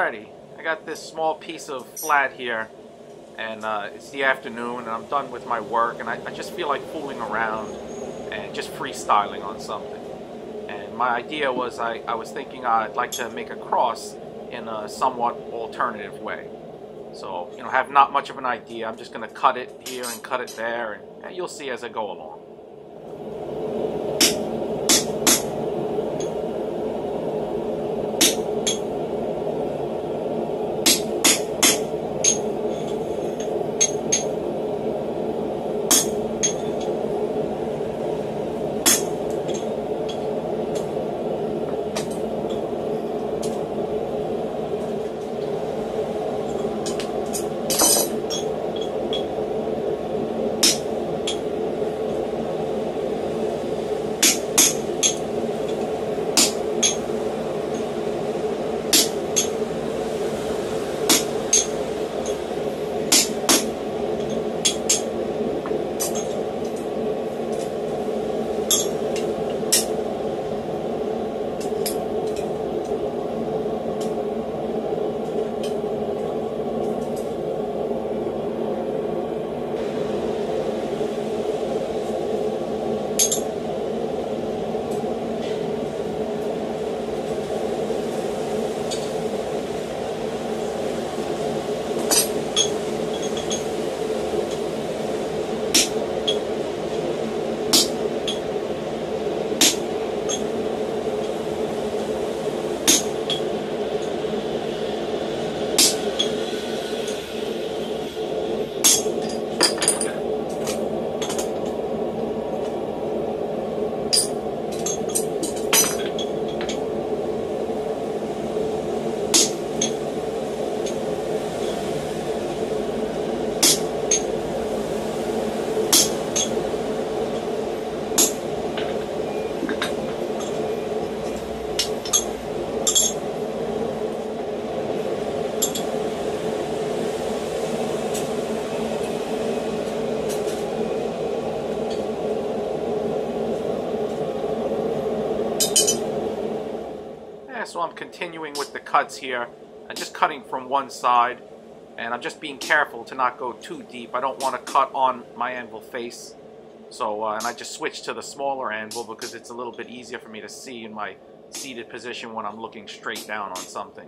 ready. I got this small piece of flat here, and it's the afternoon, and I'm done with my work, and I just feel like fooling around and just freestyling on something. And my idea was I was thinking I'd like to make a cross in a somewhat alternative way. So, have not much of an idea. I'm just going to cut it here and cut it there, and you'll see as I go along. So I'm continuing with the cuts here. I'm just cutting from one side, and I'm just being careful to not go too deep. I don't want to cut on my anvil face. So, and I just switched to the smaller anvil because it's a little bit easier for me to see in my seated position when I'm looking straight down on something.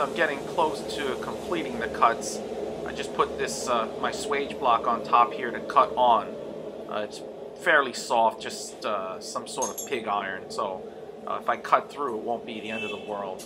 I'm getting close to completing the cuts. I just put this my swage block on top here to cut on. It's fairly soft, just some sort of pig iron, so if I cut through it won't be the end of the world.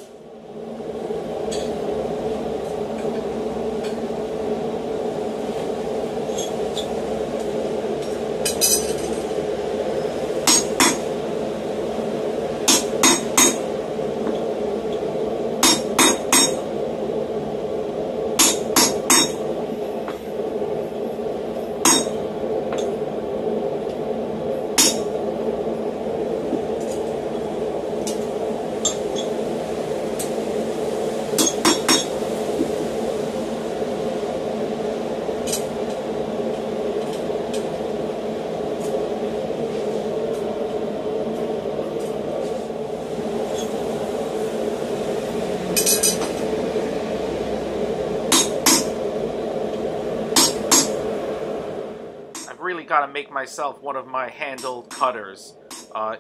Really got to make myself one of my handled cutters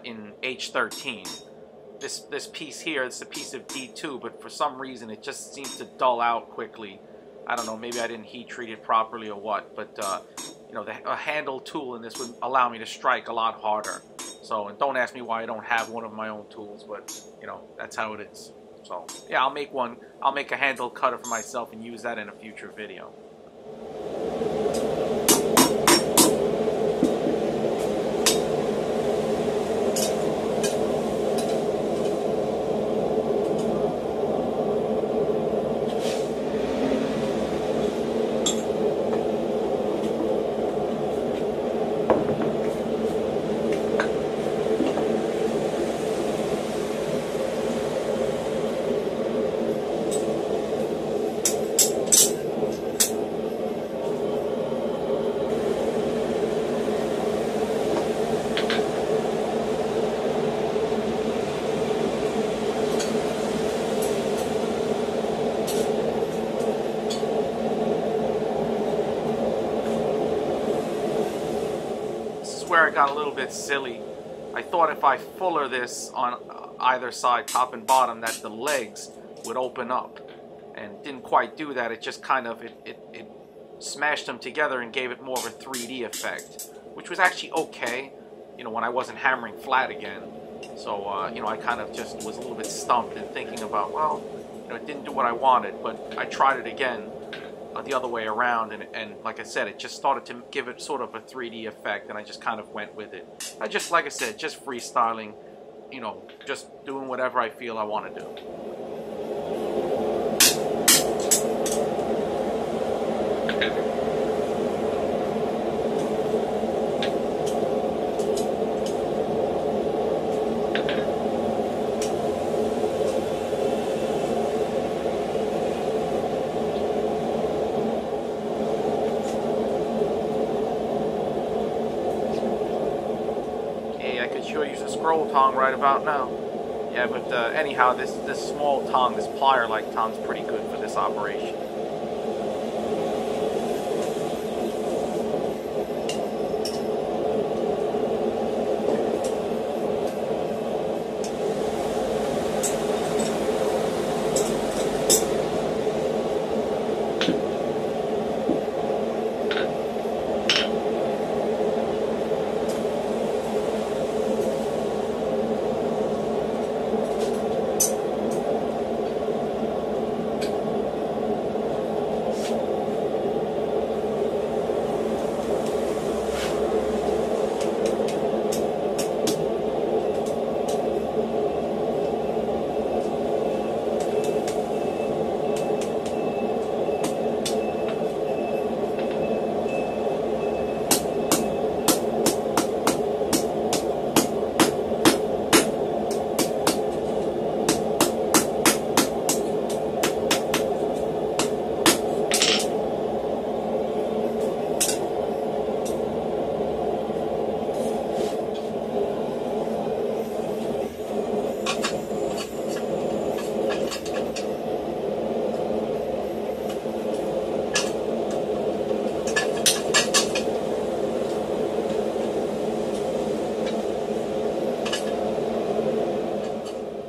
in H13. This piece here, it's a piece of D2, but for some reason it just seems to dull out quickly. I don't know, maybe I didn't heat treat it properly or what, but a handle tool in this would allow me to strike a lot harder. So, and don't ask me why I don't have one of my own tools, but that's how it is. So yeah, I'll make one. I'll make a handle cutter for myself and use that in a future video. where I got a little bit silly. I thought if I fuller this on either side, top and bottom, that the legs would open up, and didn't quite do that. It just kind of it smashed them together and gave it more of a 3D effect, which was actually okay, you know, when I wasn't hammering flat again. So you know, I kind of just was a little bit stumped and thinking about, well, you know, it didn't do what I wanted, but I tried it again the other way around, and like I said, it just started to give it sort of a 3D effect, and I just kind of went with it. I just, like I said, just freestyling, you know, just doing whatever I feel I want to do. Sure use a scroll tong right about now. Yeah, but anyhow, this small tong, this plier-like tong, is pretty good for this operation.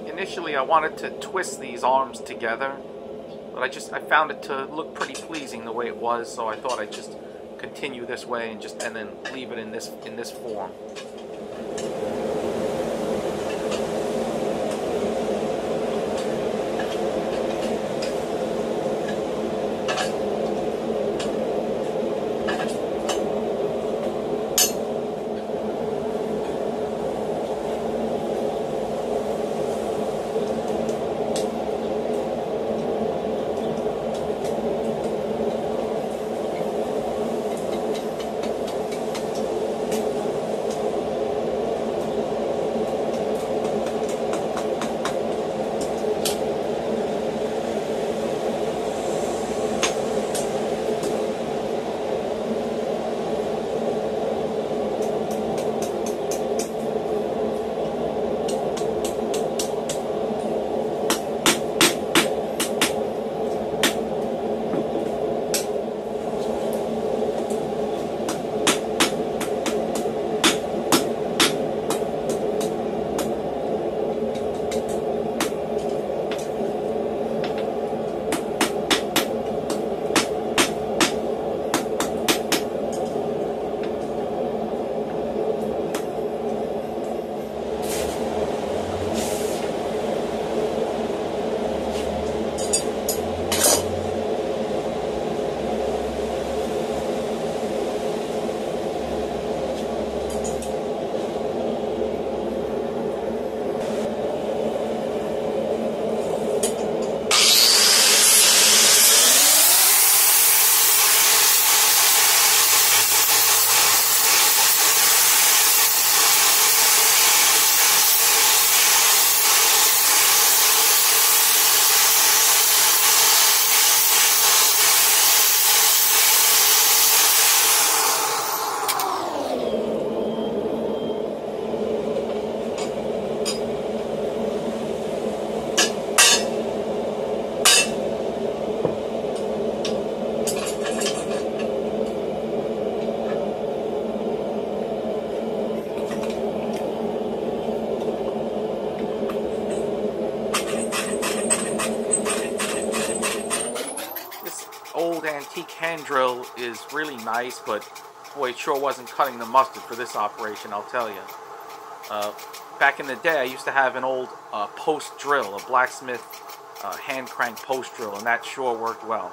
Initially, I wanted to twist these arms together, but I found it to look pretty pleasing the way it was, so I thought I'd just continue this way and then leave it in this form. old antique hand drill is really nice, but boy, it sure wasn't cutting the mustard for this operation, I'll tell you. Back in the day, I used to have an old post drill, a blacksmith hand crank post drill, and that sure worked well.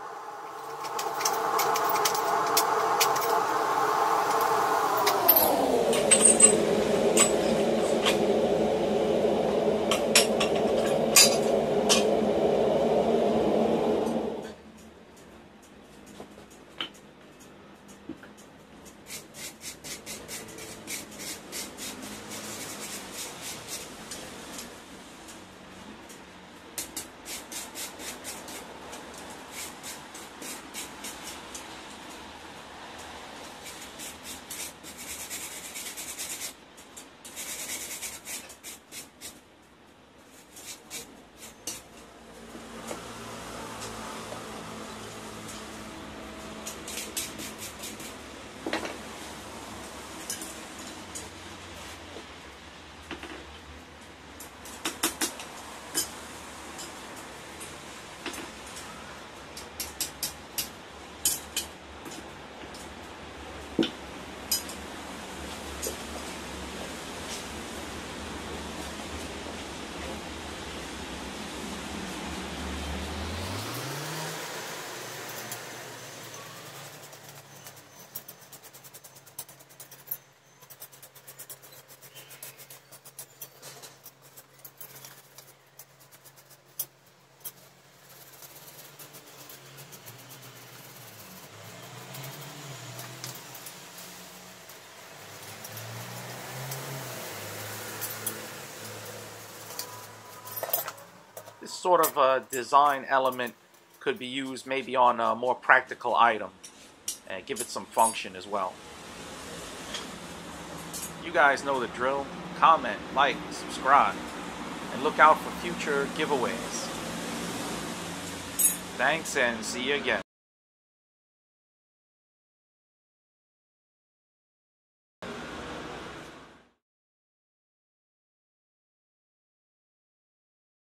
This sort of design element could be used maybe on a more practical item and give it some function as well. You guys know the drill. Comment, like, subscribe, and look out for future giveaways. Thanks, and see you again.